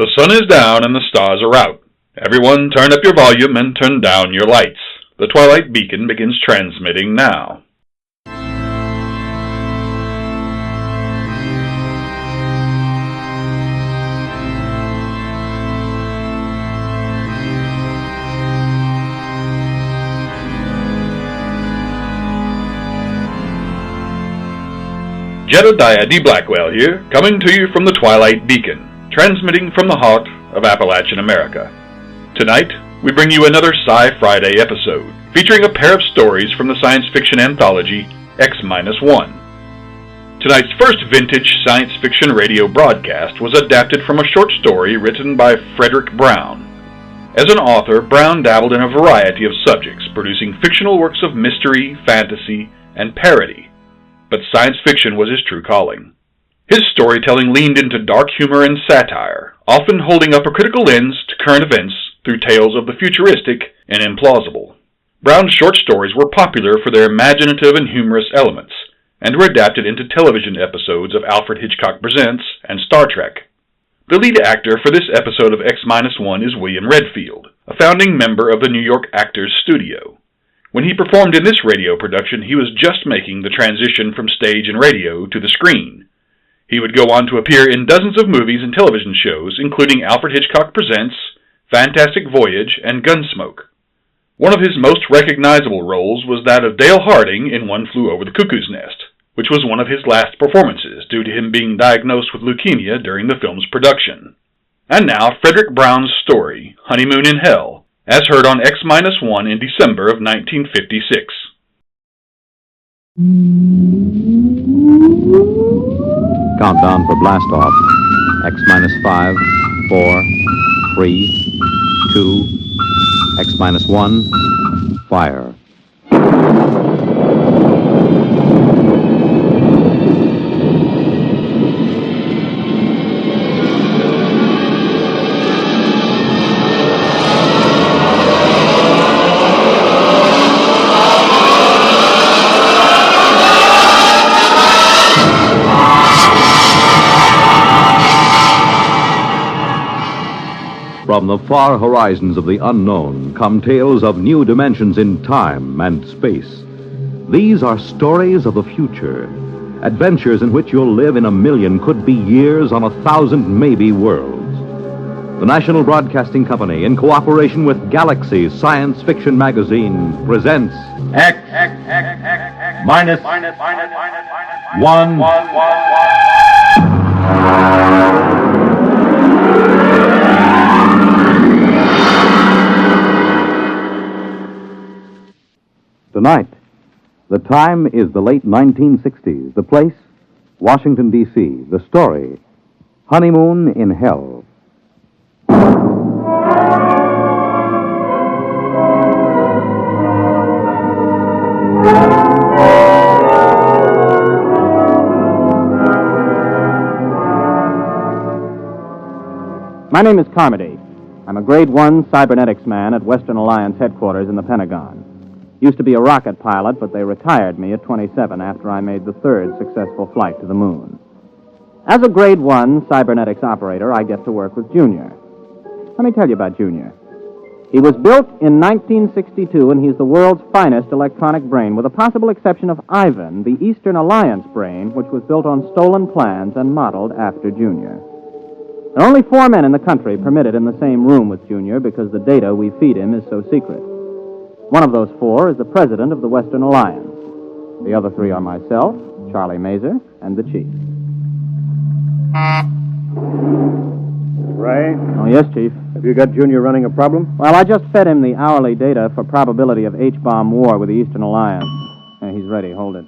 The sun is down and the stars are out. Everyone turn up your volume and turn down your lights. The Twilight Beacon begins transmitting now. Jedediah D. Blackwell here, coming to you from the Twilight Beacon, transmitting from the heart of Appalachian America. Tonight, we bring you another Sci-Friday episode, featuring a pair of stories from the science fiction anthology X-1. Tonight's first vintage science fiction radio broadcast was adapted from a short story written by Frederick Brown. As an author, Brown dabbled in a variety of subjects, producing fictional works of mystery, fantasy, and parody. But science fiction was his true calling. His storytelling leaned into dark humor and satire, often holding up a critical lens to current events through tales of the futuristic and implausible. Brown's short stories were popular for their imaginative and humorous elements, and were adapted into television episodes of Alfred Hitchcock Presents and Star Trek. The lead actor for this episode of X-1 is William Redfield, a founding member of the New York Actors Studio. When he performed in this radio production, he was just making the transition from stage and radio to the screen. He would go on to appear in dozens of movies and television shows, including Alfred Hitchcock Presents, Fantastic Voyage, and Gunsmoke. One of his most recognizable roles was that of Dale Harding in One Flew Over the Cuckoo's Nest, which was one of his last performances due to him being diagnosed with leukemia during the film's production. And now, Frederick Brown's story, Honeymoon in Hell, as heard on X-1 in December of 1956. Countdown for blast off. X-5, 4, 3, 2, X-1, fire. From the far horizons of the unknown come tales of new dimensions in time and space. These are stories of the future, adventures in which you'll live in a million, could be years, on 1,000 maybe worlds. The National Broadcasting Company, in cooperation with Galaxy Science Fiction Magazine, presents X minus 1. Tonight, the time is the late 1960s. The place, Washington, D.C. The story, Honeymoon in Hell. My name is Carmody. I'm a Grade 1 cybernetics man at Western Alliance headquarters in the Pentagon. Used to be a rocket pilot, but they retired me at 27 after I made the third successful flight to the moon. As a Grade 1 cybernetics operator, I get to work with Junior. Let me tell you about Junior. He was built in 1962, and he's the world's finest electronic brain, with the possible exception of Ivan, the Eastern Alliance brain, which was built on stolen plans and modeled after Junior. There are only 4 men in the country permitted in the same room with Junior because the data we feed him is so secret. One of those 4 is the president of the Western Alliance. The other 3 are myself, Charlie Mazer, and the chief. Ray? Oh, yes, Chief. Have you got Junior running a problem? Well, I just fed him the hourly data for probability of H-bomb war with the Eastern Alliance. He's ready. Hold it.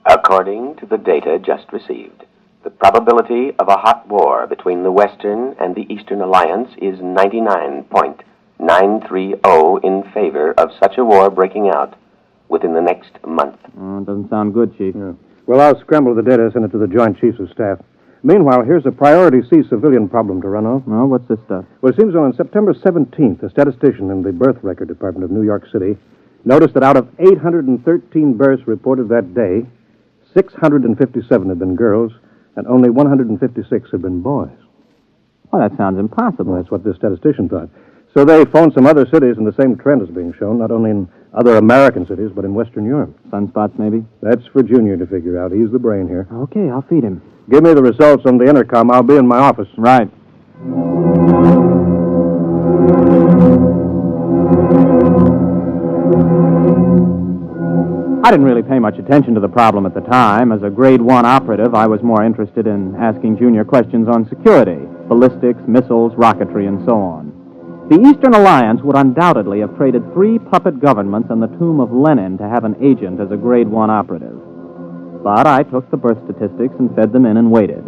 According to the data just received, the probability of a hot war between the Western and the Eastern Alliance is 99.930 in favor of such a war breaking out within the next month. Oh, it doesn't sound good, Chief. Yeah. Well, I'll scramble the data and send it to the Joint Chiefs of Staff. Meanwhile, here's a priority C civilian problem to run off. Oh, what's this stuff? Well, it seems on September 17th, a statistician in the Birth Record Department of New York City noticed that out of 813 births reported that day, 657 had been girls, and only 156 had been boys. Well, that sounds impossible. Well, that's what this statistician thought. So they phoned some other cities, and the same trend is being shown, not only in other American cities, but in Western Europe. Sunspots, maybe? That's for Junior to figure out. He's the brain here. Okay, I'll feed him. Give me the results on the intercom. I'll be in my office. Right. I didn't really pay much attention to the problem at the time. As a grade 1 operative, I was more interested in asking Junior questions on security, ballistics, missiles, rocketry, and so on. The Eastern Alliance would undoubtedly have traded 3 puppet governments and the tomb of Lenin to have an agent as a grade 1 operative. But I took the birth statistics and fed them in and waited.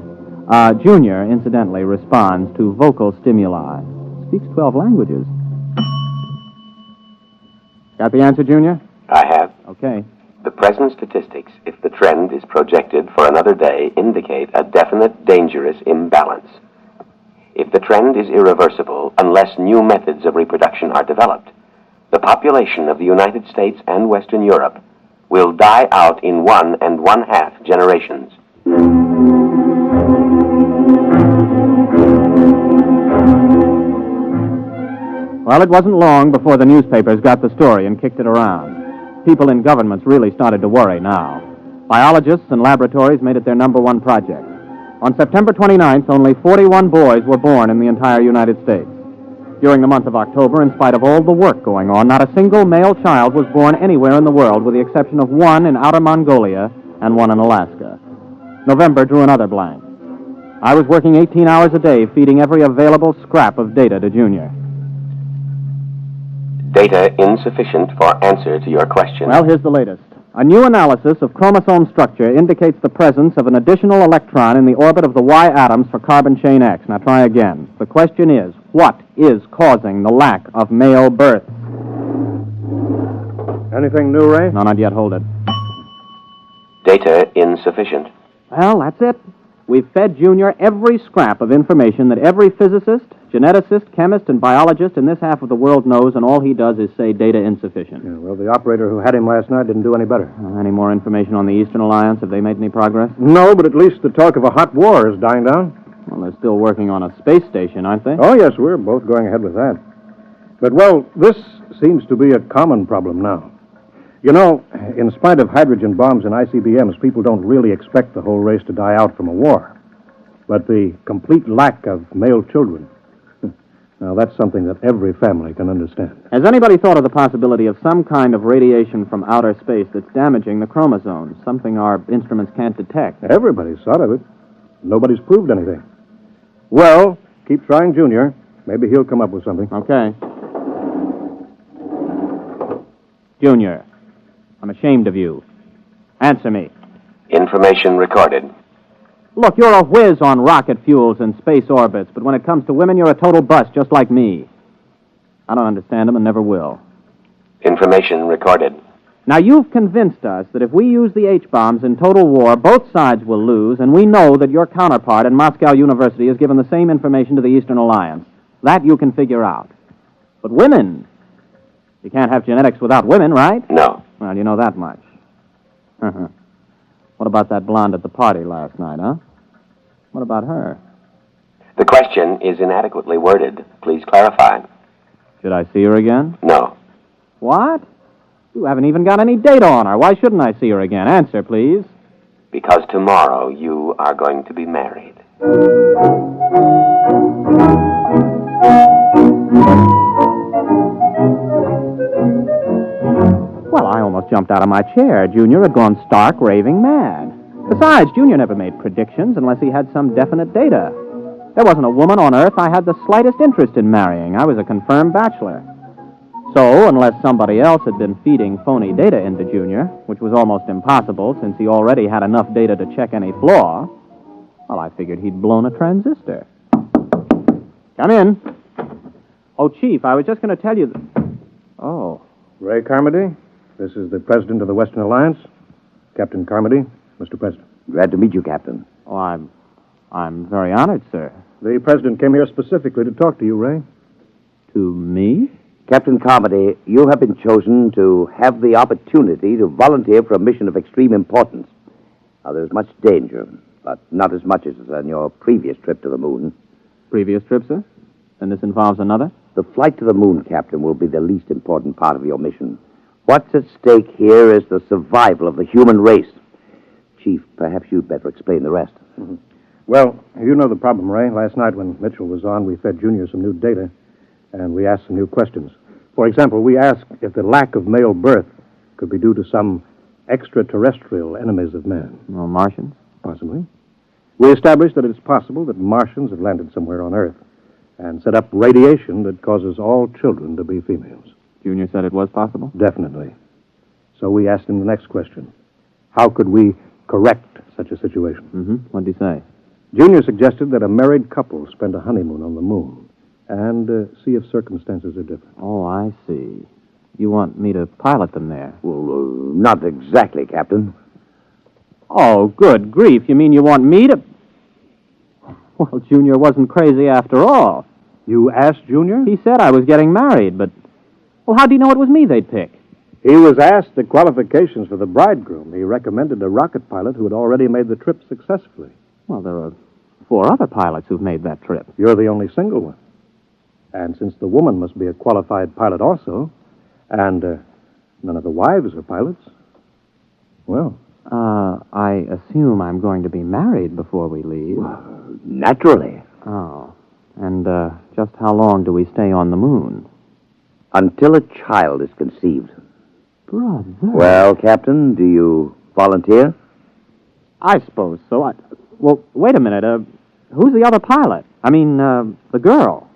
Junior, incidentally, responds to vocal stimuli. Speaks 12 languages. Got the answer, Junior? I have. Okay. The present statistics, if the trend is projected for another day, indicate a definite dangerous imbalance. If the trend is irreversible, unless new methods of reproduction are developed, the population of the United States and Western Europe will die out in 1 1/2 generations. Well, it wasn't long before the newspapers got the story and kicked it around. People in governments really started to worry now. Biologists and laboratories made it their number 1 project. On September 29th, only 41 boys were born in the entire United States. During the month of October, in spite of all the work going on, not a single male child was born anywhere in the world, with the exception of 1 in outer Mongolia and 1 in Alaska. November drew another blank. I was working 18 hours a day, feeding every available scrap of data to Junior. Data insufficient for answer to your question. Well, here's the latest. A new analysis of chromosome structure indicates the presence of an additional electron in the orbit of the Y atoms for carbon chain X. Now try again. The question is, what is causing the lack of male births? Anything new, Ray? No, not yet. Hold it. Data insufficient. Well, that's it. We've fed Junior every scrap of information that every physicist, geneticist, chemist, and biologist in this half of the world knows, and all he does is say data insufficient. Yeah, well, the operator who had him last night didn't do any better. Any more information on the Eastern Alliance? Have they made any progress? No, but at least the talk of a hot war is dying down. Well, they're still working on a space station, aren't they? Oh, yes, we're both going ahead with that. But, well, this seems to be a common problem now. You know, in spite of hydrogen bombs and ICBMs, people don't really expect the whole race to die out from a war. But the complete lack of male children, now that's something that every family can understand. Has anybody thought of the possibility of some kind of radiation from outer space that's damaging the chromosomes, something our instruments can't detect? Everybody's thought of it. Nobody's proved anything. Well, keep trying, Junior. Maybe he'll come up with something. Okay. Junior, I'm ashamed of you. Answer me. Information recorded. Look, you're a whiz on rocket fuels and space orbits, but when it comes to women, you're a total bust, just like me. I don't understand them and never will. Information recorded. Now, you've convinced us that if we use the H-bombs in total war, both sides will lose, and we know that your counterpart in Moscow University has given the same information to the Eastern Alliance. That you can figure out. But women, you can't have genetics without women, right? No. Well, you know that much. What about that blonde at the party last night, huh? What about her? The question is inadequately worded. Please clarify. Should I see her again? No. What? You haven't even got any data on her. Why shouldn't I see her again? Answer, please. Because tomorrow you are going to be married. Well, I almost jumped out of my chair. Junior had gone stark raving mad. Besides, Junior never made predictions unless he had some definite data. There wasn't a woman on Earth I had the slightest interest in marrying. I was a confirmed bachelor. So, unless somebody else had been feeding phony data into Junior, which was almost impossible since he already had enough data to check any flaw, well, I figured he'd blown a transistor. Come in. Oh, Chief, I was just going to tell you... Oh. Ray Carmody, this is the president of the Western Alliance. Captain Carmody, Mr. President. Glad to meet you, Captain. Oh, I'm very honored, sir. The president came here specifically to talk to you, Ray. To me? Captain Carmody, you have been chosen to have the opportunity to volunteer for a mission of extreme importance. Now, there's much danger, but not as much as on your previous trip to the moon. Previous trip, sir? And this involves another? The flight to the moon, Captain, will be the least important part of your mission. What's at stake here is the survival of the human race. Chief, perhaps you'd better explain the rest. Mm-hmm. Well, you know the problem, Ray. Last night when Mitchell was on, we fed Junior some new data, and we asked some new questions. For example, we asked if the lack of male birth could be due to some extraterrestrial enemies of man. Well, Martians? Possibly. We established that it's possible that Martians have landed somewhere on Earth and set up radiation that causes all children to be females. Junior said it was possible? Definitely. So we asked him the next question. How could we correct such a situation? Mm-hmm. What did he say? Junior suggested that a married couple spend a honeymoon on the moon and see if circumstances are different. Oh, I see. You want me to pilot them there? Well, not exactly, Captain. Oh, good grief. You mean you want me to... Well, Junior wasn't crazy after all. You asked Junior? He said I was getting married, but... Well, how do you know it was me they'd pick? He was asked the qualifications for the bridegroom. He recommended a rocket pilot who had already made the trip successfully. Well, there are 4 other pilots who've made that trip. You're the only single one. And since the woman must be a qualified pilot also, and none of the wives are pilots, well... I assume I'm going to be married before we leave. Naturally. Oh. And, just how long do we stay on the moon? Until a child is conceived. Brother. Well, Captain, do you volunteer? I suppose so. Well, wait a minute. Who's the other pilot? I mean, the girl.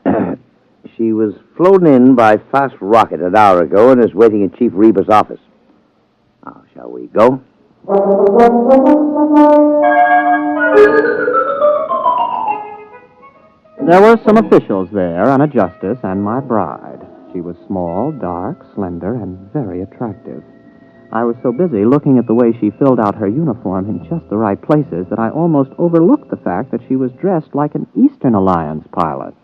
She was flown in by fast rocket an hour ago and is waiting in Chief Reba's office. Now, shall we go? There were some officials there, and a justice, and my bride. She was small, dark, slender, and very attractive. I was so busy looking at the way she filled out her uniform in just the right places that I almost overlooked the fact that she was dressed like an Eastern Alliance pilot.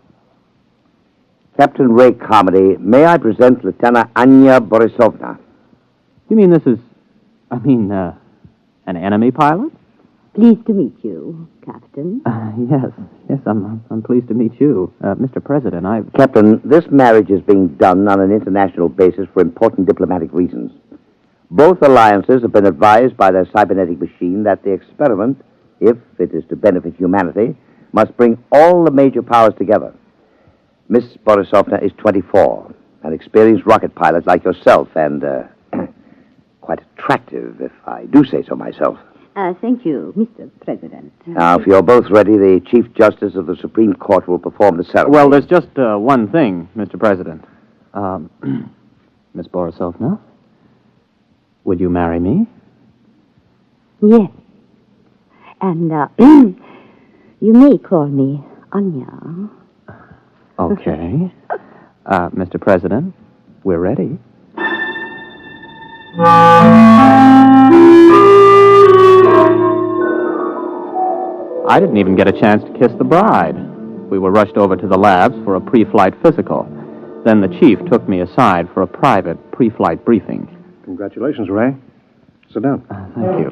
Captain Ray Comedy, may I present Lieutenant Anya Borisovna? You mean this is... an enemy pilot? Pleased to meet you, Captain. Yes, I'm pleased to meet you. Mr. President, Captain, this marriage is being done on an international basis for important diplomatic reasons. Both alliances have been advised by their cybernetic machine that the experiment, if it is to benefit humanity, must bring all the major powers together. Miss Borisovna is 24, an experienced rocket pilot like yourself, and quite attractive, if I do say so myself. Thank you, Mr. President. Now, if you're both ready, the Chief Justice of the Supreme Court will perform the ceremony. Well, there's just one thing, Mr. President. Miss Borisovna, would you marry me? Yes. And, you may call me Anya. Okay. Mr. President, we're ready. I didn't even get a chance to kiss the bride. We were rushed over to the labs for a pre-flight physical. Then the chief took me aside for a private pre-flight briefing. Congratulations, Ray. Sit down. Thank you.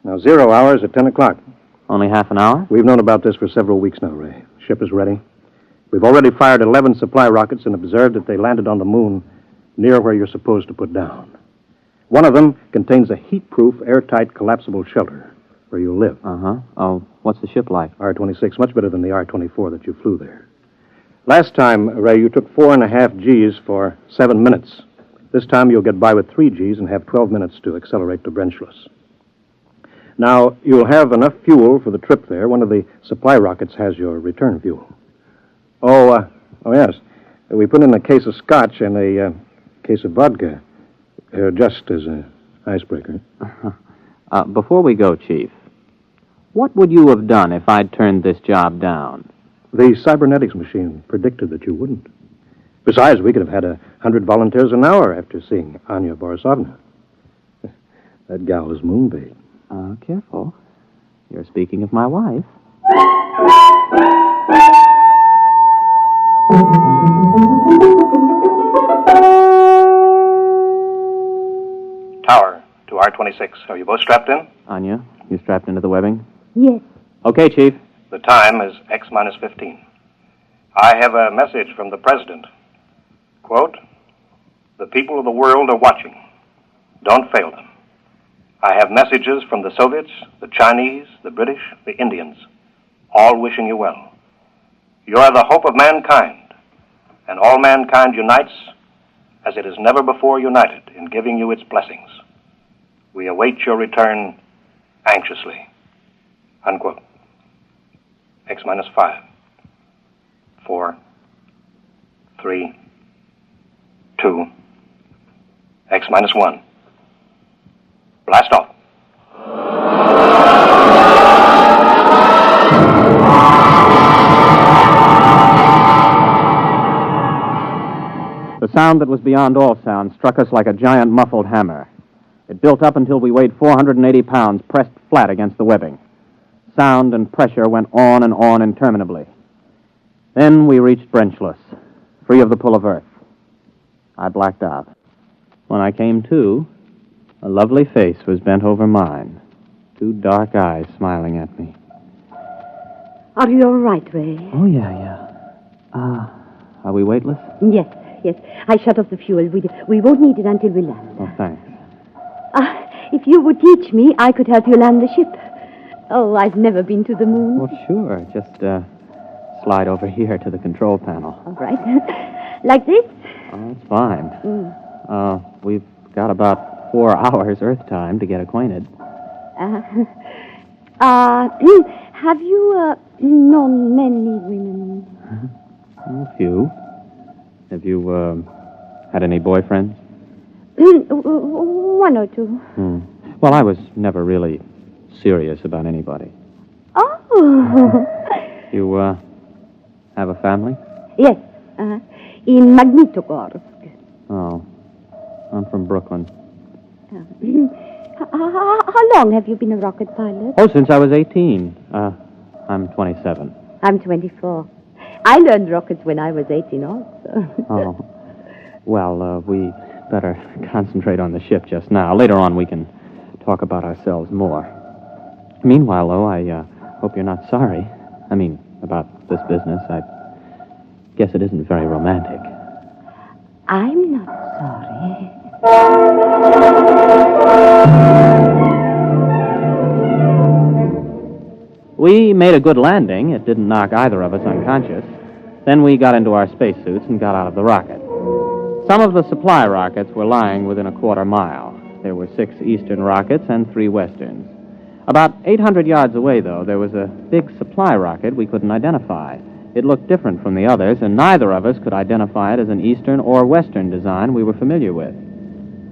Now, 0 hours at 10 o'clock. Only half an hour? We've known about this for several weeks now, Ray. Ship is ready. We've already fired 11 supply rockets and observed that they landed on the moon near where you're supposed to put down. One of them contains a heat-proof, airtight, collapsible shelter where you'll live. Uh-huh. Oh, what's the ship like? R-26, much better than the R-24 that you flew there. Last time, Ray, you took 4.5 Gs for 7 minutes. This time you'll get by with 3 Gs and have 12 minutes to accelerate to Brenchless. Now, you'll have enough fuel for the trip there. One of the supply rockets has your return fuel. Oh, yes. We put in a case of scotch and a case of vodka, just as an icebreaker. Before we go, Chief, what would you have done if I'd turned this job down? The cybernetics machine predicted that you wouldn't. Besides, we could have had 100 volunteers an hour after seeing Anya Borisovna. That gal is moonbait. Careful. You're speaking of my wife. Tower to R-26. Are you both strapped in? Anya, you strapped into the webbing? Yes. Okay, Chief. The time is X-15. I have a message from the President. Quote, "The people of the world are watching. Don't fail them. I have messages from the Soviets, the Chinese, the British, the Indians, all wishing you well. You are the hope of mankind, and all mankind unites as it has never before united in giving you its blessings. We await your return anxiously." Unquote. X-5. 4, 3, 2, X-1. Blast off. The sound that was beyond all sound struck us like a giant muffled hammer. It built up until we weighed 480 pounds, pressed flat against the webbing. Sound and pressure went on and on interminably. Then we reached Brenchless, free of the pull of Earth. I blacked out. When I came to, a lovely face was bent over mine, 2 dark eyes smiling at me. Are you all right, Ray? Oh, yeah. Are we weightless? Yes. I shut off the fuel. We won't need it until we land. Oh, thanks. If you would teach me, I could help you land the ship. Oh, I've never been to the moon. Well, sure. Just, slide over here to the control panel. All right. Like this? Oh, that's fine. We've got about 4 hours Earth time to get acquainted. Have you, known many women? A few. Have you, had any boyfriends? 1 or 2. Well, I was never really serious about anybody. Oh. You, have a family? Yes. In Magnitogorsk. Oh. I'm from Brooklyn. How long have you been a rocket pilot? Oh, since I was 18. I'm 27. I'm 24. I learned rockets when I was 18 also. Oh. Well, we better concentrate on the ship just now. Later on, we can talk about ourselves more. Meanwhile, though, I hope you're not sorry. I mean, about this business. I guess it isn't very romantic. I'm not sorry. We made a good landing. It didn't knock either of us unconscious. Then we got into our spacesuits and got out of the rocket. Some of the supply rockets were lying within a quarter mile. There were 6 eastern rockets and 3 westerns. About 800 yards away, though, there was a big supply rocket we couldn't identify. It looked different from the others, and neither of us could identify it as an eastern or western design we were familiar with.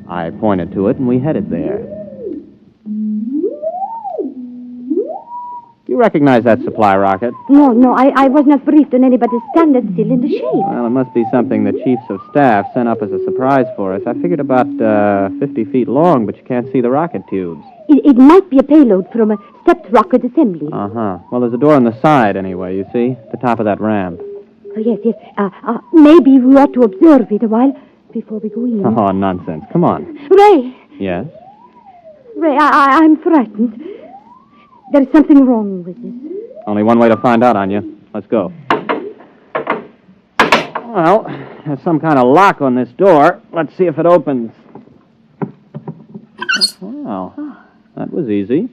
I pointed to it, and we headed there. You recognize that supply rocket? No, I was not briefed on anybody's standard still in the shape. Well, it must be something the chiefs of staff sent up as a surprise for us. I figured about 50 feet long, but you can't see the rocket tubes. It might be a payload from a stepped rocket assembly. Uh-huh. Well, there's a door on the side, anyway, you see? The top of that ramp. Oh, yes. Maybe we ought to observe it a while before we go in. Oh, nonsense. Come on. Ray! Yes? Ray, I'm frightened. There's something wrong with this. Only one way to find out, Anya. Let's go. Well, there's some kind of lock on this door. Let's see if it opens. Well, that was easy.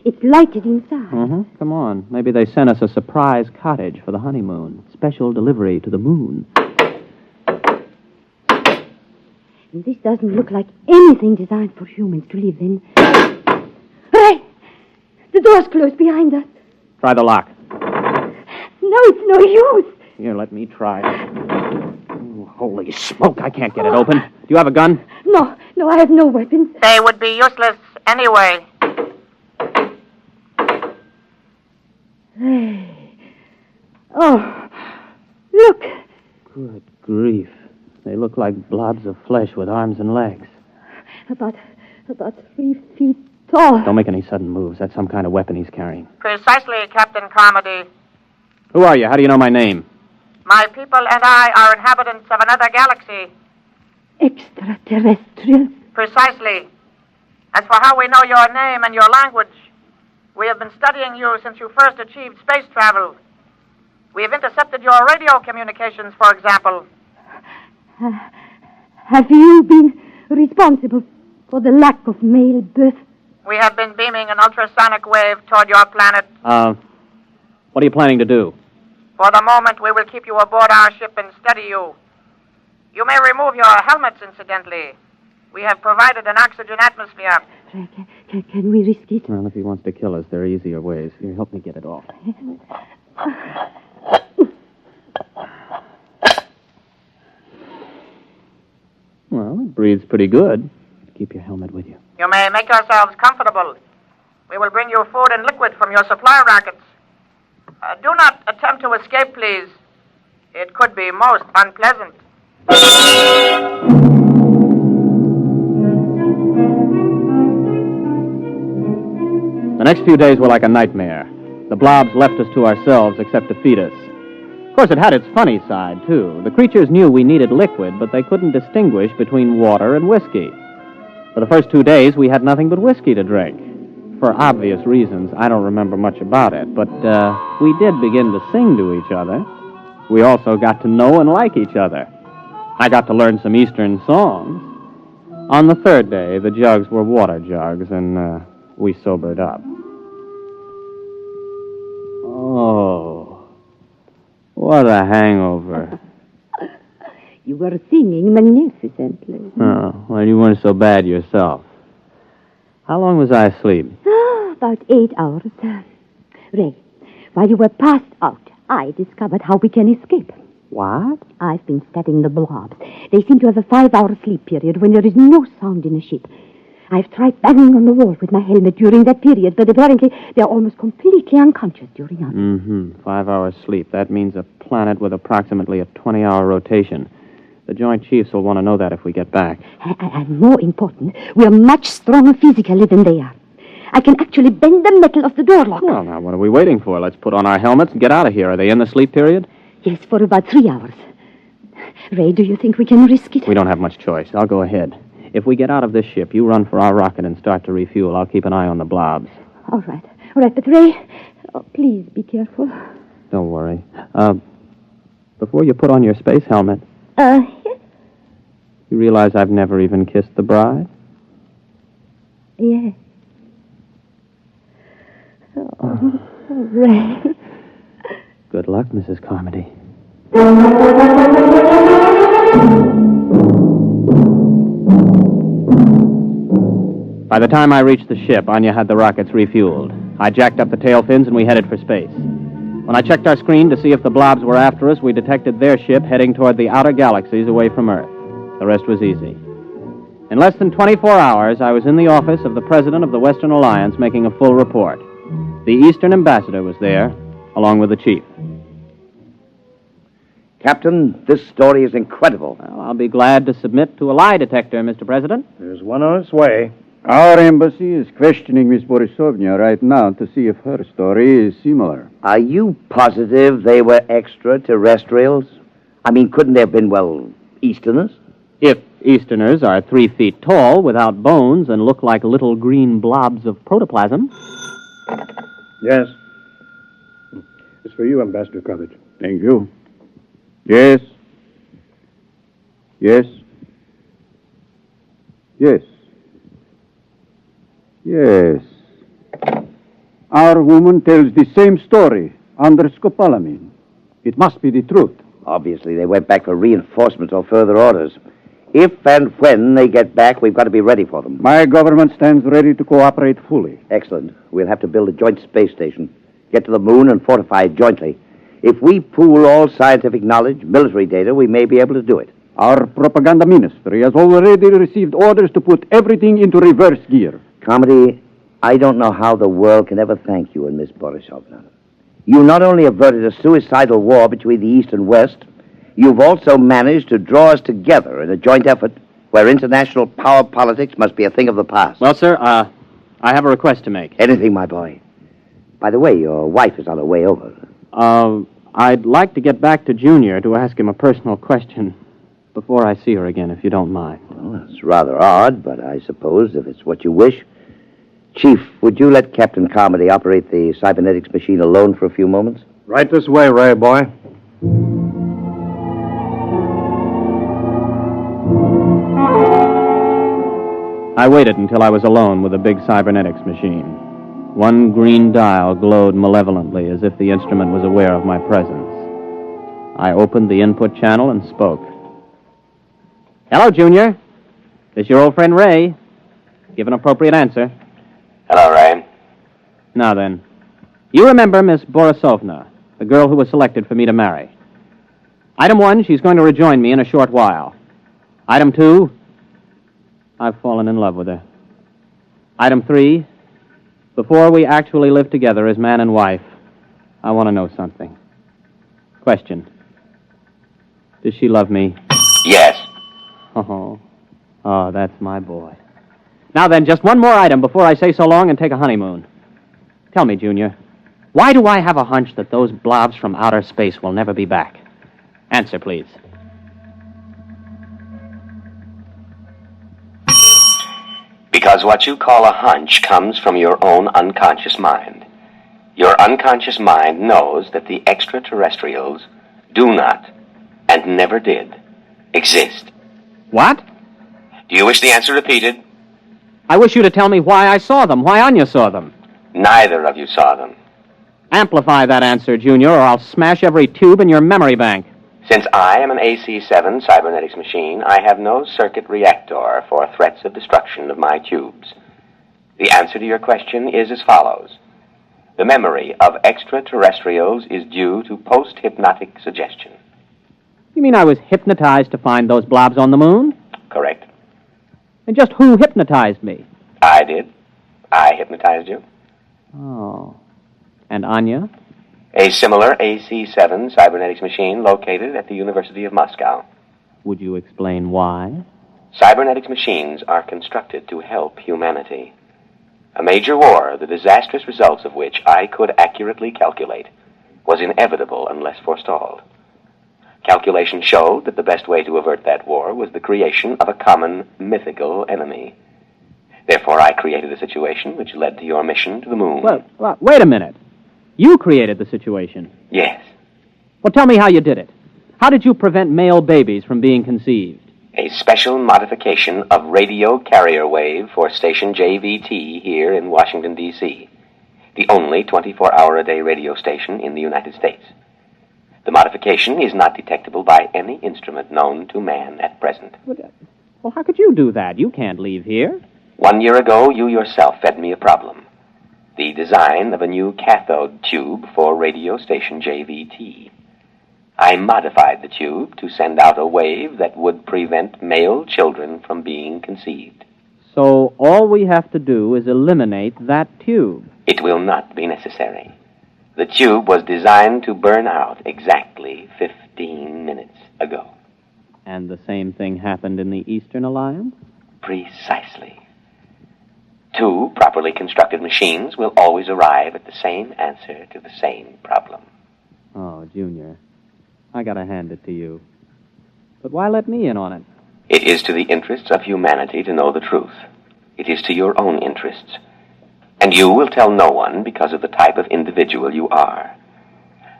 It's lighted inside. Come on. Maybe they sent us a surprise cottage for the honeymoon. Special delivery to the moon. And this doesn't look like anything designed for humans to live in. Ray! The door's closed behind us. Try the lock. No, it's no use. Here, let me try it. Ooh, holy smoke, I can't get it open. Do you have a gun? No, I have no weapons. They would be useless anyway. Hey. Oh, look. Good grief. They look like blobs of flesh with arms and legs. About 3 feet tall. Don't make any sudden moves. That's some kind of weapon he's carrying. Precisely, Captain Carmody. Who are you? How do you know my name? My people and I are inhabitants of another galaxy. Extraterrestrials? Precisely. As for how we know your name and your language, We have been studying you since you first achieved space travel. We have intercepted your radio communications, for example. Have you been responsible for the lack of male birth? We have been beaming an ultrasonic wave toward your planet. What are you planning to do? For the moment, we will keep you aboard our ship and study you. You may remove your helmets, incidentally. We have provided an oxygen atmosphere. Can we risk it? Well, if he wants to kill us, there are easier ways. Here, help me get it off. Well, it breathes pretty good. Keep your helmet with you. You may make yourselves comfortable. We will bring you food and liquid from your supply rockets. Do not attempt to escape, please. It could be most unpleasant. The next few days were like a nightmare. The blobs left us to ourselves except to feed us. Of course, it had its funny side, too. The creatures knew we needed liquid, but they couldn't distinguish between water and whiskey. For the first 2 days, we had nothing but whiskey to drink. For obvious reasons, I don't remember much about it, but we did begin to sing to each other. We also got to know and like each other. I got to learn some Eastern songs. On the third day, the jugs were water jugs, and we sobered up. Oh, what a hangover. You were singing magnificently. Oh, well, you weren't so bad yourself. How long was I asleep? About 8 hours. Ray, while you were passed out, I discovered how we can escape. What? I've been studying the blobs. They seem to have a 5-hour sleep period when there is no sound in a ship. I've tried banging on the wall with my helmet during that period, but apparently they're almost completely unconscious during ours. 5 hours sleep. That means a planet with approximately a 20-hour rotation. The Joint Chiefs will want to know that if we get back. And more important, we're much stronger physically than they are. I can actually bend the metal of the door lock. Well, now, what are we waiting for? Let's put on our helmets and get out of here. Are they in the sleep period? Yes, for about 3 hours. Ray, do you think we can risk it? We don't have much choice. I'll go ahead. If we get out of this ship, you run for our rocket and start to refuel. I'll keep an eye on the blobs. All right, but Ray, please be careful. Don't worry. Before you put on your space helmet... Yes? You realize I've never even kissed the bride? Yes. Oh, Ray. Good luck, Mrs. Carmody. By the time I reached the ship, Anya had the rockets refueled. I jacked up the tail fins and we headed for space. When I checked our screen to see if the blobs were after us, we detected their ship heading toward the outer galaxies away from Earth. The rest was easy. In less than 24 hours, I was in the office of the President of the Western Alliance making a full report. The Eastern Ambassador was there, along with the Chief. Captain, this story is incredible. Well, I'll be glad to submit to a lie detector, Mr. President. There's one on its way. Our embassy is questioning Miss Borisovna right now to see if her story is similar. Are you positive they were extraterrestrials? I mean, couldn't they have been, Easterners? If Easterners are 3 feet tall, without bones, and look like little green blobs of protoplasm. Yes. It's for you, Ambassador Coverage. Thank you. Yes. Yes. Yes. Yes. Our woman tells the same story under scopolamine. It must be the truth. Obviously, they went back for reinforcements or further orders. If and when they get back, we've got to be ready for them. My government stands ready to cooperate fully. Excellent. We'll have to build a joint space station, get to the moon, and fortify it jointly. If we pool all scientific knowledge, military data, we may be able to do it. Our propaganda ministry has already received orders to put everything into reverse gear. Carmody, I don't know how the world can ever thank you and Miss Borisovna. You not only averted a suicidal war between the East and West, you've also managed to draw us together in a joint effort where international power politics must be a thing of the past. Well, sir, I have a request to make. Anything, my boy. By the way, your wife is on her way over. I'd like to get back to Junior to ask him a personal question before I see her again, if you don't mind. Well, it's rather odd, but I suppose if it's what you wish. Chief, would you let Captain Carmody operate the cybernetics machine alone for a few moments? Right this way, Ray, boy. I waited until I was alone with the big cybernetics machine. One green dial glowed malevolently as if the instrument was aware of my presence. I opened the input channel and spoke. Hello, Junior. This your old friend Ray. Give an appropriate answer. Hello, Ray. Now then, you remember Miss Borisovna, the girl who was selected for me to marry. Item 1, she's going to rejoin me in a short while. Item 2, I've fallen in love with her. Item 3, before we actually live together as man and wife, I want to know something. Question. Does she love me? Yes. Oh, that's my boy. Now then, just one more item before I say so long and take a honeymoon. Tell me, Junior, why do I have a hunch that those blobs from outer space will never be back? Answer, please. Because what you call a hunch comes from your own unconscious mind. Your unconscious mind knows that the extraterrestrials do not, and never did, exist. What? Do you wish the answer repeated? I wish you to tell me why I saw them, why Anya saw them. Neither of you saw them. Amplify that answer, Junior, or I'll smash every tube in your memory bank. Since I am an AC-7 cybernetics machine, I have no circuit reactor for threats of destruction of my tubes. The answer to your question is as follows. The memory of extraterrestrials is due to post-hypnotic suggestion. You mean I was hypnotized to find those blobs on the moon? Correct. And just who hypnotized me? I did. I hypnotized you. Oh. And Anya? A similar AC-7 cybernetics machine located at the University of Moscow. Would you explain why? Cybernetics machines are constructed to help humanity. A major war, the disastrous results of which I could accurately calculate, was inevitable unless forestalled. Calculation showed that the best way to avert that war was the creation of a common mythical enemy. Therefore, I created a situation which led to your mission to the moon. Well, wait a minute. You created the situation. Yes. Well, tell me how you did it. How did you prevent male babies from being conceived? A special modification of radio carrier wave for station JVT here in Washington, D.C., the only 24-hour-a-day radio station in the United States. The modification is not detectable by any instrument known to man at present. Well, how could you do that? You can't leave here. 1 year ago, you yourself fed me a problem. The design of a new cathode tube for radio station JVT. I modified the tube to send out a wave that would prevent male children from being conceived. So all we have to do is eliminate that tube. It will not be necessary. The tube was designed to burn out exactly 15 minutes ago. And the same thing happened in the Eastern Alliance? Precisely. 2 properly constructed machines will always arrive at the same answer to the same problem. Oh, Junior, I gotta hand it to you. But why let me in on it? It is to the interests of humanity to know the truth. It is to your own interests. And you will tell no one because of the type of individual you are.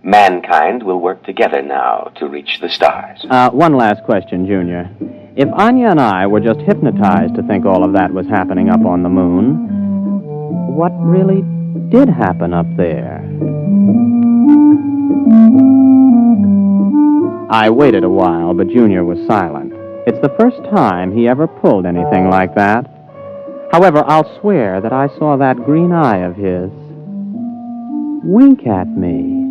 Mankind will work together now to reach the stars. One last question, Junior. If Anya and I were just hypnotized to think all of that was happening up on the moon, what really did happen up there? I waited a while, but Junior was silent. It's the first time he ever pulled anything like that. However, I'll swear that I saw that green eye of his wink at me.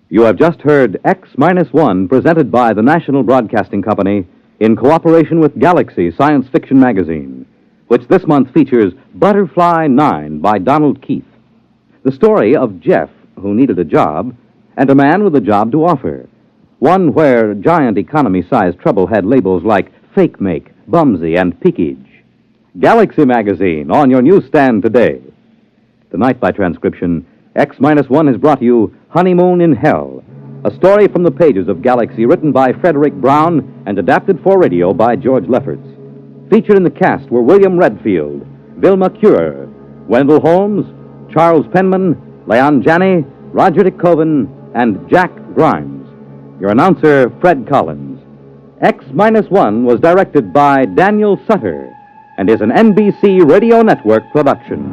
You have just heard X-1, presented by the National Broadcasting Company in cooperation with Galaxy Science Fiction Magazine, which this month features Butterfly 9 by Donald Keith, the story of Jeff, who needed a job, and a man with a job to offer, one where giant economy-sized trouble had labels like fake make, bumsy, and peakage. Galaxy Magazine, on your newsstand today. Tonight, by transcription, X-1 has brought you Honeymoon in Hell, a story from the pages of Galaxy written by Frederick Brown and adapted for radio by George Lefferts. Featured in the cast were William Redfield, Vilma Cure, Wendell Holmes, Charles Penman, Leon Janney, Roger De Koven, and Jack Grimes. Your announcer, Fred Collins. X-1 was directed by Daniel Sutter and is an NBC Radio Network production.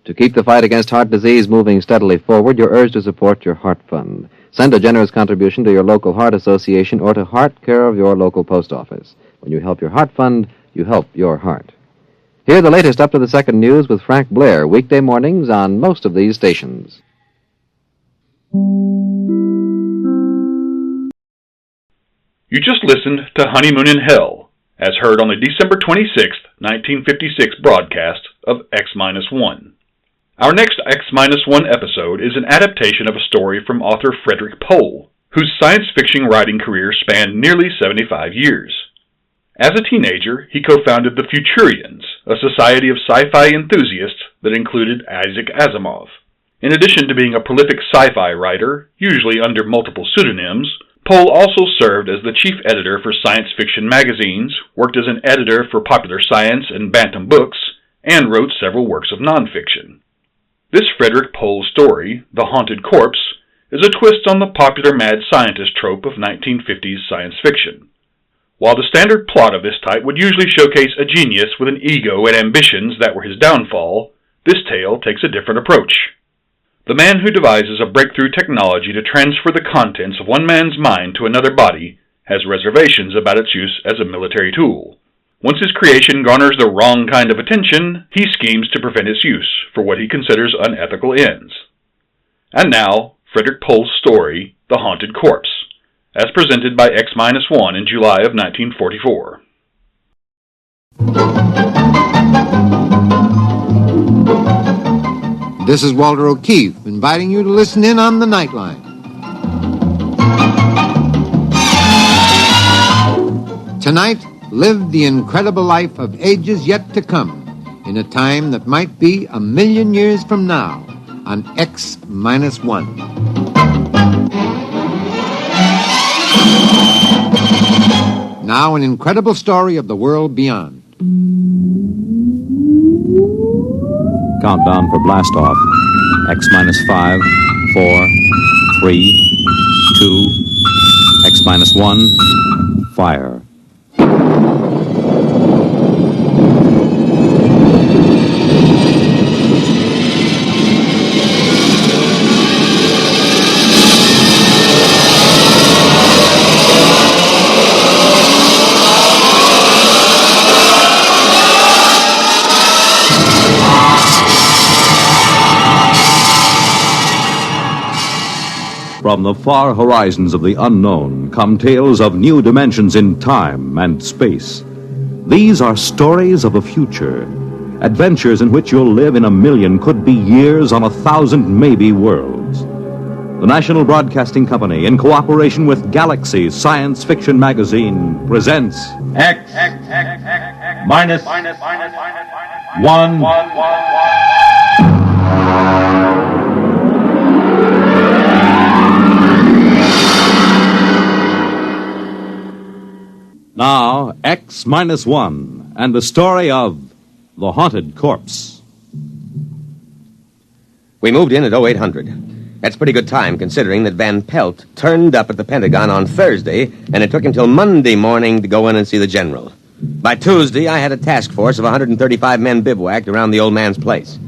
To keep the fight against heart disease moving steadily forward, you're urged to support your Heart Fund. Send a generous contribution to your local Heart Association or to Heart, care of your local post office. When you help your Heart Fund, you help your heart. Hear the latest up to the second news with Frank Blair, weekday mornings on most of these stations. You just listened to Honeymoon in Hell, as heard on the December 26, 1956 broadcast of X-1. Our next X-1 episode is an adaptation of a story from author Frederic Pohl, whose science fiction writing career spanned nearly 75 years. As a teenager, he co-founded the Futurians, a society of sci-fi enthusiasts that included Isaac Asimov. In addition to being a prolific sci-fi writer, usually under multiple pseudonyms, Pohl also served as the chief editor for science fiction magazines, worked as an editor for Popular Science and Bantam Books, and wrote several works of nonfiction. This Frederic Pohl story, The Haunted Corpse, is a twist on the popular mad scientist trope of 1950s science fiction. While the standard plot of this type would usually showcase a genius with an ego and ambitions that were his downfall, this tale takes a different approach. The man who devises a breakthrough technology to transfer the contents of one man's mind to another body has reservations about its use as a military tool. Once his creation garners the wrong kind of attention, he schemes to prevent its use for what he considers unethical ends. And now, Frederic Pohl's story, The Haunted Corpse, as presented by X-1 in July of 1944. This is Walter O'Keefe, inviting you to listen in on the Nightline. Tonight, live the incredible life of ages yet to come, in a time that might be 1,000,000 years from now, on X-1. Now, an incredible story of the world beyond. Countdown for blast-off. X-5, 4, 3, 2, X-1, fire. From the far horizons of the unknown come tales of new dimensions in time and space. These are stories of a future, adventures in which you'll live in 1,000,000, could be years, on 1,000 maybe worlds. The National Broadcasting Company, in cooperation with Galaxy Science Fiction Magazine, presents X-1. Now, X-1 and the story of The Haunted Corpse. We moved in at 0800. That's pretty good time, considering that Van Pelt turned up at the Pentagon on Thursday, and it took him till Monday morning to go in and see the general. By Tuesday, I had a task force of 135 men bivouacked around the old man's place.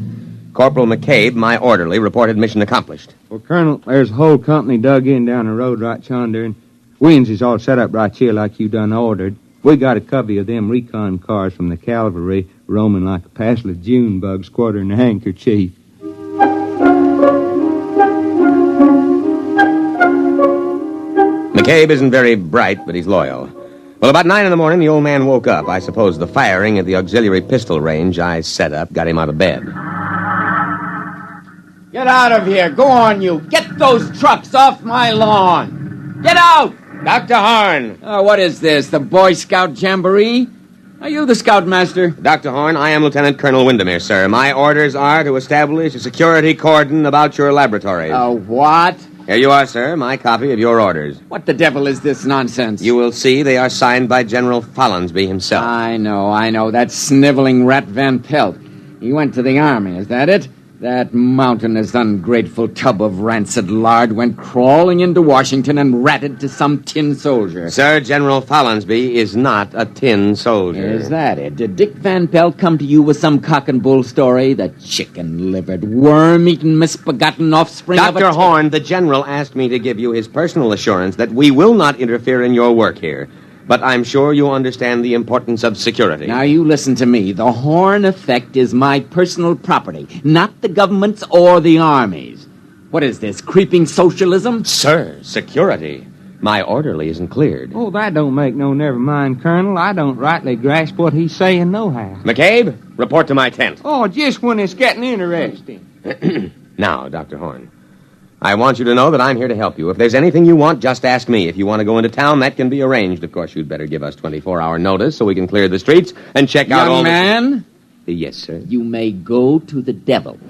Corporal McCabe, my orderly, reported mission accomplished. Well, Colonel, there's a whole company dug in down the road right yonder, and Wins is all set up right here like you done ordered. We got a covey of them recon cars from the cavalry roaming like a passel of June bugs quartering a handkerchief. McCabe isn't very bright, but he's loyal. Well, about 9 in the morning, the old man woke up. I suppose the firing at the auxiliary pistol range I set up got him out of bed. Get out of here. Go on, you. Get those trucks off my lawn. Get out! Dr. Horn! What is this, the Boy Scout Jamboree? Are you the Scoutmaster? Dr. Horn, I am Lieutenant Colonel Windermere, sir. My orders are to establish a security cordon about your laboratories. What? Here you are, sir, my copy of your orders. What the devil is this nonsense? You will see they are signed by General Follinsby himself. I know. That sniveling rat Van Pelt. He went to the army, is that it? That mountainous, ungrateful tub of rancid lard went crawling into Washington and ratted to some tin soldier. Sir, General Follinsby is not a tin soldier. Is that it? Did Dick Van Pelt come to you with some cock and bull story? The chicken-livered, worm-eaten, misbegotten offspring of a... Dr. Horn, the General asked me to give you his personal assurance that we will not interfere in your work here. But I'm sure you understand the importance of security. Now, you listen to me. The Horn effect is my personal property, not the government's or the Army's. What is this, creeping socialism? Sir, security. My orderly isn't cleared. Oh, that don't make no never mind, Colonel. I don't rightly grasp what he's saying nohow. McCabe, report to my tent. Oh, just when it's getting interesting. Now, Dr. Horn, I want you to know that I'm here to help you. If there's anything you want, just ask me. If you want to go into town, that can be arranged. Of course, you'd better give us 24-hour notice so we can clear the streets and check out all... Young man? Yes, sir. You may go to the devil.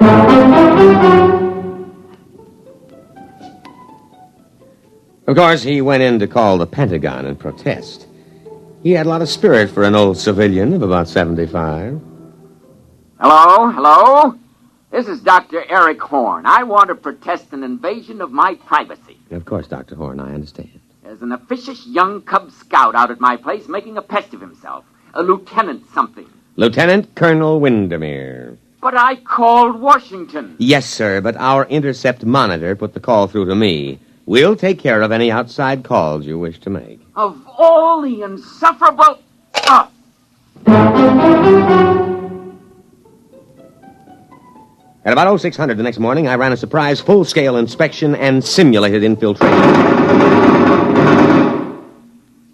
Of course, he went in to call the Pentagon and protest. He had a lot of spirit for an old civilian of about 75. Hello? This is Dr. Eric Horn. I want to protest an invasion of my privacy. Of course, Dr. Horn, I understand. There's an officious young Cub Scout out at my place making a pest of himself. A lieutenant something. Lieutenant Colonel Windermere. But I called Washington. Yes, sir, but our intercept monitor put the call through to me. We'll take care of any outside calls you wish to make. Of all the insufferable... At about 0600 the next morning, I ran a surprise full-scale inspection and simulated infiltration.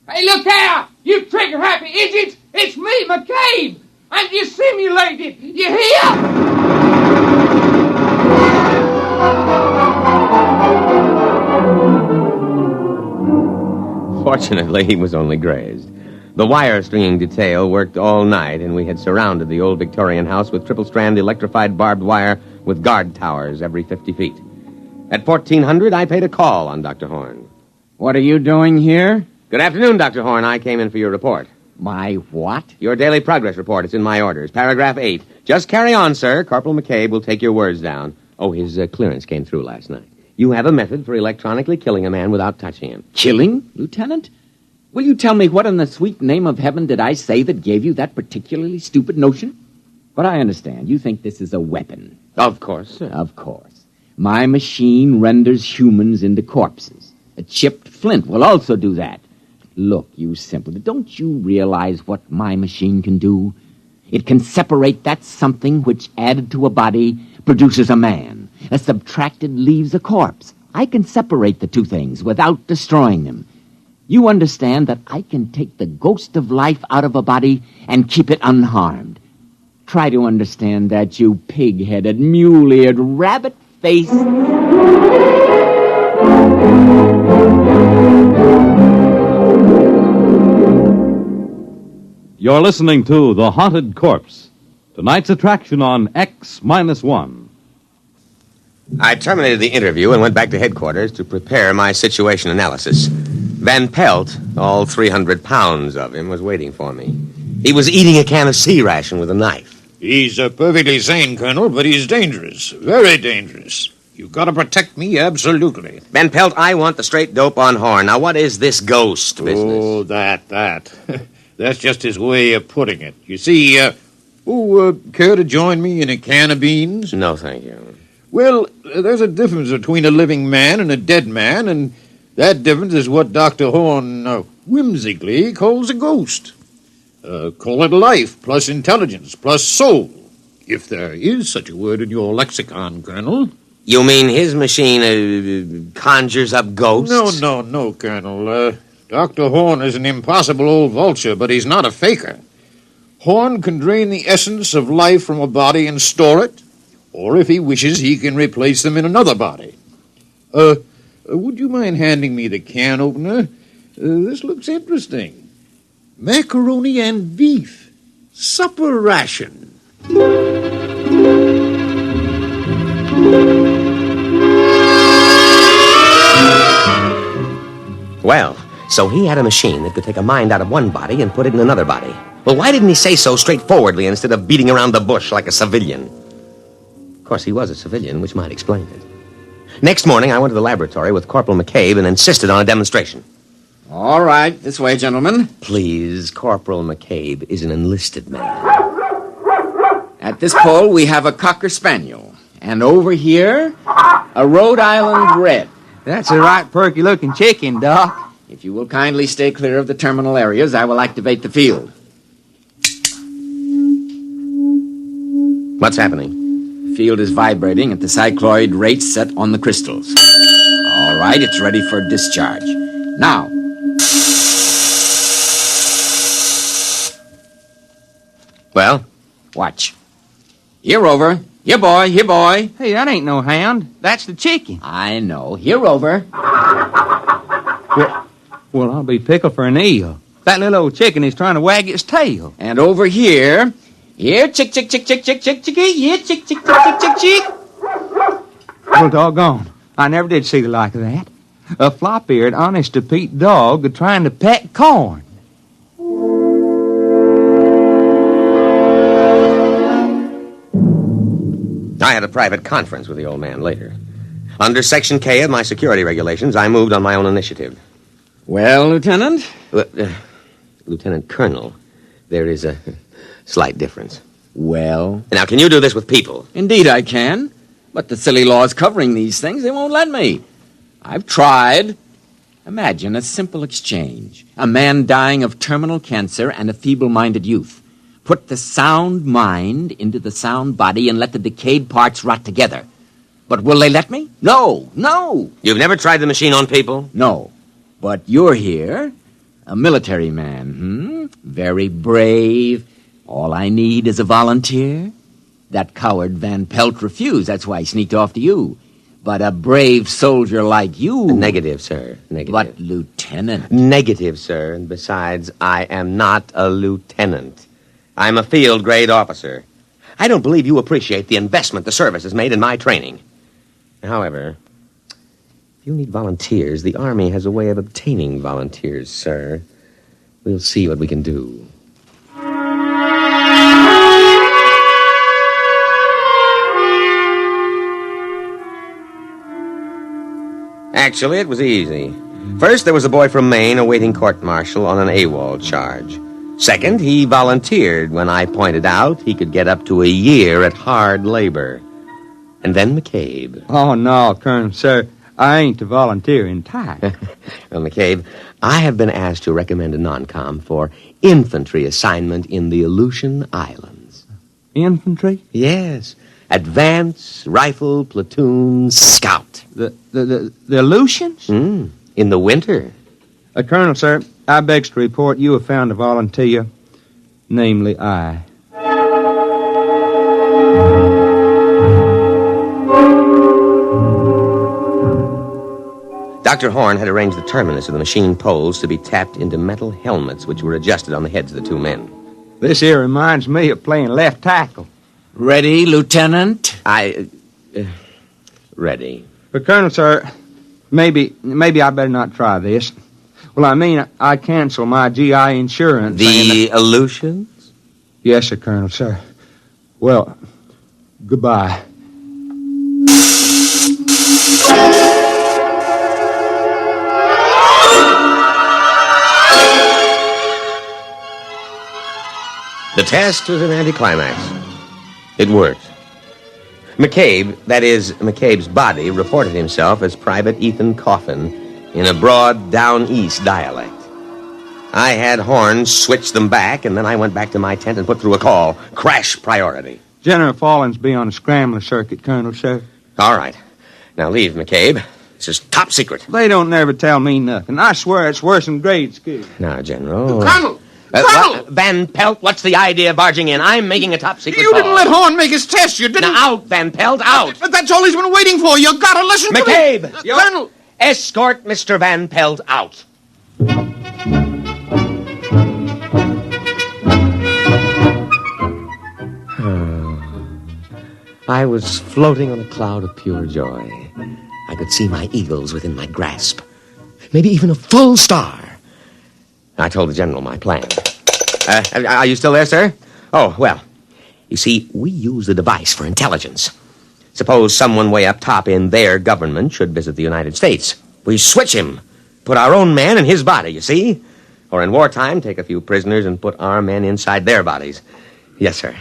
Hey, look there! You trigger-happy idiot! It's me, McCabe! And you simulated! You hear? Fortunately, he was only grazed. The wire-stringing detail worked all night, and we had surrounded the old Victorian house with triple-strand electrified barbed wire with guard towers every 50 feet. At 1400, I paid a call on Dr. Horn. What are you doing here? Good afternoon, Dr. Horn. I came in for your report. My what? Your daily progress report. It's in my orders. Paragraph 8. Just carry on, sir. Corporal McCabe will take your words down. Oh, his clearance came through last night. You have a method for electronically killing a man without touching him. Killing, Lieutenant? Will you tell me what in the sweet name of heaven did I say that gave you that particularly stupid notion? But I understand. You think this is a weapon. Of course, sir. Of course. My machine renders humans into corpses. A chipped flint will also do that. Look, you simpleton, don't you realize what my machine can do? It can separate that something which, added to a body, produces a man. A subtracted leaves a corpse. I can separate the two things without destroying them. You understand that I can take the ghost of life out of a body and keep it unharmed. Try to understand that, you pig-headed, mule-eared, rabbit-faced... You're listening to The Haunted Corpse, tonight's attraction on X-1. I terminated the interview and went back to headquarters to prepare my situation analysis. Van Pelt, all 300 pounds of him, was waiting for me. He was eating a can of sea ration with a knife. He's perfectly sane, Colonel, but he's dangerous. Very dangerous. You've got to protect me, absolutely. Van Pelt, I want the straight dope on Horn. Now, what is this ghost business? Oh, that. That's just his way of putting it. You see, care to join me in a can of beans? No, thank you. Well, there's a difference between a living man and a dead man, and that difference is what Dr. Horn whimsically calls a ghost. Call it life, plus intelligence, plus soul, if there is such a word in your lexicon, Colonel. You mean his machine conjures up ghosts? No, Colonel. Dr. Horn is an impossible old vulture, but he's not a faker. Horn can drain the essence of life from a body and store it, or if he wishes, he can replace them in another body. Would you mind handing me the can opener? This looks interesting. Macaroni and beef. Supper ration. Well, so he had a machine that could take a mind out of one body and put it in another body. Well, why didn't he say so straightforwardly instead of beating around the bush like a civilian? Of course, he was a civilian, which might explain it. Next morning, I went to the laboratory with Corporal McCabe and insisted on a demonstration. All right, this way, gentlemen. Please, Corporal McCabe is an enlisted man. At this pole, we have a Cocker Spaniel. And over here, a Rhode Island Red. That's a right perky-looking chicken, Doc. If you will kindly stay clear of the terminal areas, I will activate the field. What's happening? The field is vibrating at the cycloid rate set on the crystals. All right, it's ready for discharge. Now. Well? Watch. Here, Rover. Here, boy. Here, boy. Hey, that ain't no hound. That's the chicken. I know. Here, Rover. Well, I'll be pickled for an eel. That little old chicken is trying to wag its tail. And over here... Here, chick, chick, chick, chick, chick, chick, chicky. Here, chick, chick, chick, chick, chick, chick. Well, doggone. I never did see the like of that. A flop-eared, honest-to-Pete dog trying to peck corn. I had a private conference with the old man later. Under Section K of my security regulations, I moved on my own initiative. Well, Lieutenant? Lieutenant Colonel, there is a slight difference. Well? Now, can you do this with people? Indeed I can. But the silly laws covering these things, they won't let me. I've tried. Imagine a simple exchange. A man dying of terminal cancer and a feeble-minded youth. Put the sound mind into the sound body and let the decayed parts rot together. But will they let me? No, no. You've never tried the machine on people? No. But you're here, a military man, Very brave. All I need is a volunteer. That coward Van Pelt refused. That's why he sneaked off to you. But a brave soldier like you... Negative, sir. Negative. But, Lieutenant... Negative, sir. And besides, I am not a lieutenant. I'm a field-grade officer. I don't believe you appreciate the investment the service has made in my training. However, if you need volunteers, the Army has a way of obtaining volunteers, sir. We'll see what we can do. Actually, it was easy. First, there was a boy from Maine awaiting court-martial on an AWOL charge. Second, he volunteered when I pointed out he could get up to a year at hard labor. And then McCabe. Oh, no, Colonel, sir. I ain't a volunteering type. Well, McCabe, I have been asked to recommend a non-com for infantry assignment in the Aleutian Islands. Infantry? Yes. Advance, rifle, platoon, scout. The Aleutians? In the winter. Colonel, sir, I begs to report you have found a volunteer, namely I. Dr. Horn had arranged the terminus of the machine poles to be tapped into metal helmets which were adjusted on the heads of the two men. This here reminds me of playing left tackle. Ready, Lieutenant? Ready. But, Colonel, sir, maybe I better not try this. Well, I mean, I cancel my GI insurance. The Aleutians? Yes, sir, Colonel, sir. Well, goodbye. The test was an anticlimax. It worked. McCabe, that is, McCabe's body, reported himself as Private Ethan Coffin in a broad down-east dialect. I had Horn switch them back, and then I went back to my tent and put through a call. Crash priority. General Fallon's be on a scrambler circuit, Colonel, sir. All right. Now leave, McCabe. This is top secret. They don't never tell me nothing. I swear it's worse than grade school. Now, General... Colonel! Colonel! Van Pelt, what's the idea of barging in? I'm making a top secret You call. didn't let Horn make his test. You didn't... Now, out, Van Pelt, out. But that's all he's been waiting for. You gotta listen to me. McCabe! Colonel! Escort Mr. Van Pelt out. was floating on a cloud of pure joy. I could see my eagles within my grasp. Maybe even a full star. I told the general my plan. Are you still there, sir? Oh, well, you see, we use the device for intelligence. Suppose someone way up top in their government should visit the United States. We switch him, put our own man in his body, you see? Or in wartime, take a few prisoners and put our men inside their bodies. Yes, sir.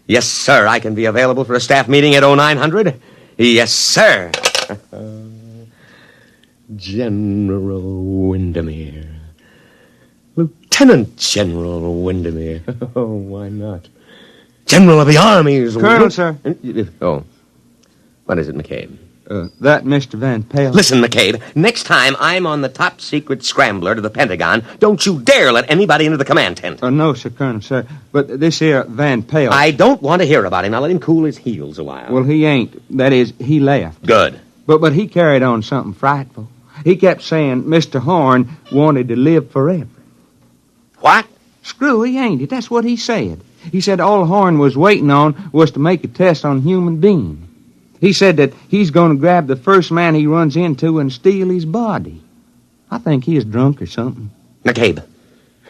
Yes, sir, I can be available for a staff meeting at 0900. Yes, sir. General Windermere. Lieutenant General Windermere. Oh, why not? General of the Armies. Colonel, sir. Oh. What is it, McCabe? That Mr. Van Pelt. Listen, McCabe, next time I'm on the top-secret scrambler to the Pentagon, don't you dare let anybody into the command tent. No, sir, Colonel, sir. But this here Van Pelt... I don't want to hear about him. Now let him cool his heels a while. Well, he ain't. That is, he left. Good. But he carried on something frightful. He kept saying Mr. Horn wanted to live forever. What? Screwy, ain't it? That's what he said. He said all Horn was waiting on was to make a test on human being. He said that he's going to grab the first man he runs into and steal his body. I think he is drunk or something. McCabe,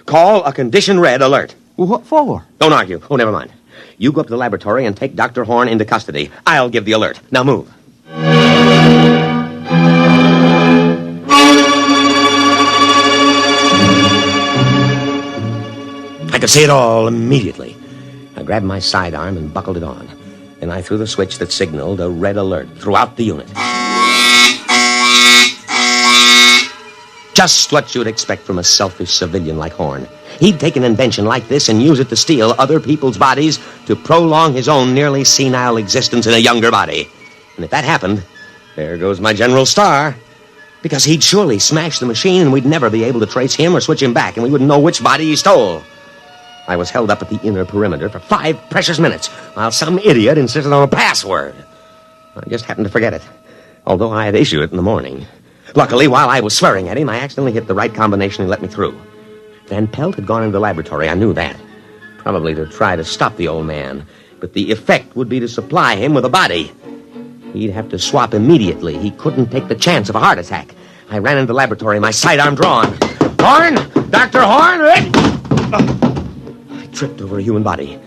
call a condition red alert. Well, what for? Don't argue. Oh, never mind. You go up to the laboratory and take Dr. Horn into custody. I'll give the alert. Now move. I could see it all immediately. I grabbed my sidearm and buckled it on. Then I threw the switch that signaled a red alert throughout the unit. Just what you'd expect from a selfish civilian like Horn. He'd take an invention like this and use it to steal other people's bodies to prolong his own nearly senile existence in a younger body. And if that happened, there goes my General Star. Because he'd surely smash the machine and we'd never be able to trace him or switch him back, and we wouldn't know which body he stole. I was held up at the inner perimeter for 5 precious minutes while some idiot insisted on a password. I just happened to forget it, although I had issued it in the morning. Luckily, while I was swearing at him, I accidentally hit the right combination and let me through. Van Pelt had gone into the laboratory. I knew that. Probably to try to stop the old man. But the effect would be to supply him with a body. He'd have to swap immediately. He couldn't take the chance of a heart attack. I ran into the laboratory, my sidearm drawn. Horn! Dr. Horn! I tripped over a human body.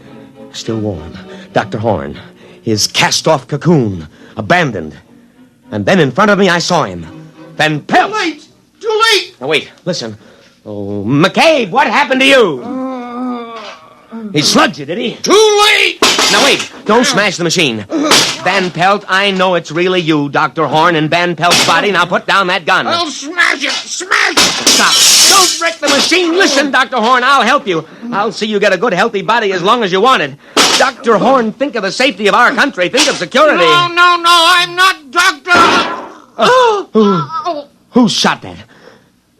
Still warm. Dr. Horn. His cast-off cocoon. Abandoned. And then in front of me, I saw him. Van Pelt! Too late! Too late! Now, wait. Listen. Oh, McCabe, what happened to you? He slugged you, did he? Too late! Now, wait. Don't smash the machine. Van Pelt, I know it's really you, Dr. Horn, in Van Pelt's body. Now put down that gun. I'll smash it! Smash it! Stop. Don't wreck the machine. Listen, Dr. Horn, I'll help you. I'll see you get a good, healthy body as long as you want it. Dr. Horn, think of the safety of our country. Think of security. No, I'm not Doctor... Who shot that?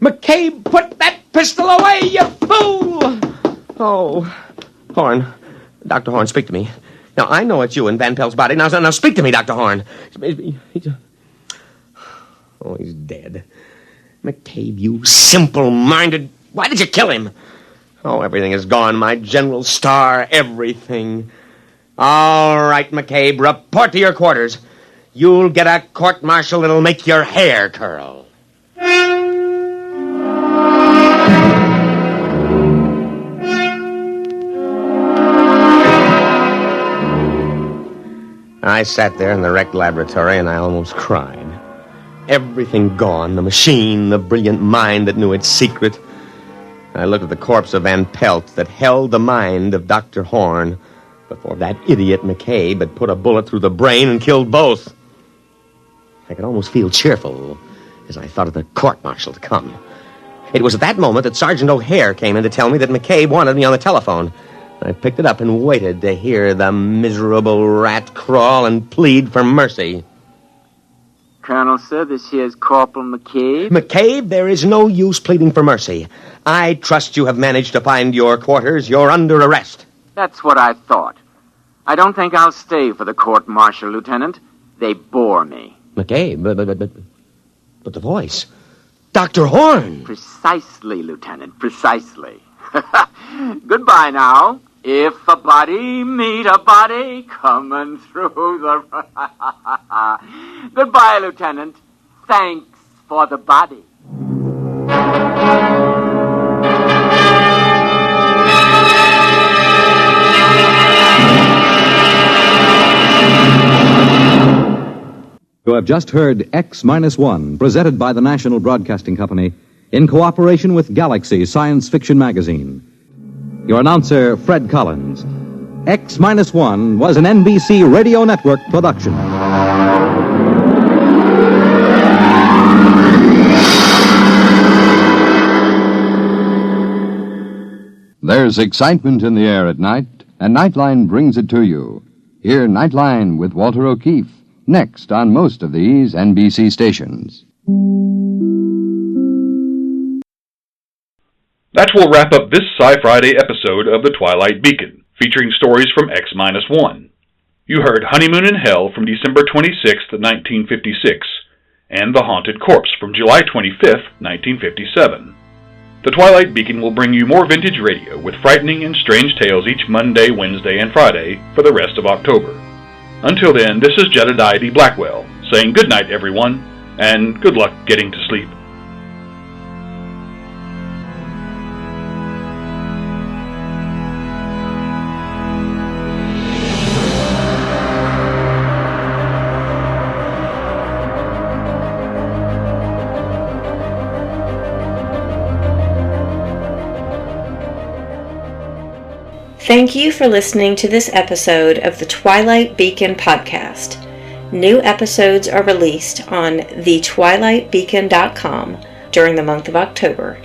McCabe, put that pistol away, you fool! Oh, Horn. Dr. Horn, speak to me. Now, I know it's you in Van Pelt's body. Now speak to me, Dr. Horn. Oh, he's dead. McCabe, you simple-minded... Why did you kill him? Oh, everything is gone. My General Star, everything. All right, McCabe, report to your quarters. You'll get a court-martial that'll make your hair curl. I sat there in the wrecked laboratory and I almost cried. Everything gone, the machine, the brilliant mind that knew its secret. I looked at the corpse of Van Pelt that held the mind of Dr. Horn before that idiot McCabe had put a bullet through the brain and killed both. I could almost feel cheerful as I thought of the court-martial to come. It was at that moment that Sergeant O'Hare came in to tell me that McCabe wanted me on the telephone. I picked it up and waited to hear the miserable rat crawl and plead for mercy. Colonel, sir, this here's Corporal McCabe. McCabe, there is no use pleading for mercy. I trust you have managed to find your quarters. You're under arrest. That's what I thought. I don't think I'll stay for the court-martial, Lieutenant. They bore me. McCabe, but the voice. Dr. Horn! Precisely, Lieutenant, precisely. Goodbye now. If a body meet a body coming through the... Goodbye, Lieutenant. Thanks for the body. You have just heard X-1, presented by the National Broadcasting Company in cooperation with Galaxy Science Fiction Magazine. Your announcer, Fred Collins. X-1 was an NBC Radio Network production. There's excitement in the air at night, and Nightline brings it to you. Hear Nightline with Walter O'Keefe, next on most of these NBC stations. That will wrap up this Sci-Friday episode of the Twilight Beacon, featuring stories from X-1. You heard Honeymoon in Hell from December 26, 1956, and The Haunted Corpse from July 25, 1957. The Twilight Beacon will bring you more vintage radio with frightening and strange tales each Monday, Wednesday, and Friday for the rest of October. Until then, this is Jedediah D. Blackwell, saying good night, everyone, and good luck getting to sleep. Thank you for listening to this episode of the Twilight Beacon podcast. New episodes are released on thetwilightbeacon.com during the month of October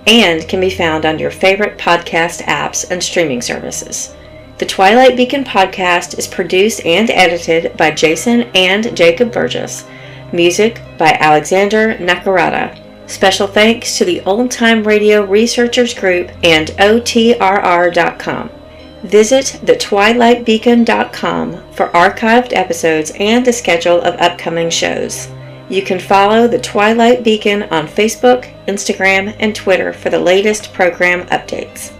and can be found on your favorite podcast apps and streaming services. The Twilight Beacon podcast is produced and edited by Jason and Jacob Burgess. Music by Alexander Nakarada. Special thanks to the Old Time Radio Researchers Group and OTRR.com. Visit thetwilightbeacon.com for archived episodes and a schedule of upcoming shows. You can follow the Twilight Beacon on Facebook, Instagram, and Twitter for the latest program updates.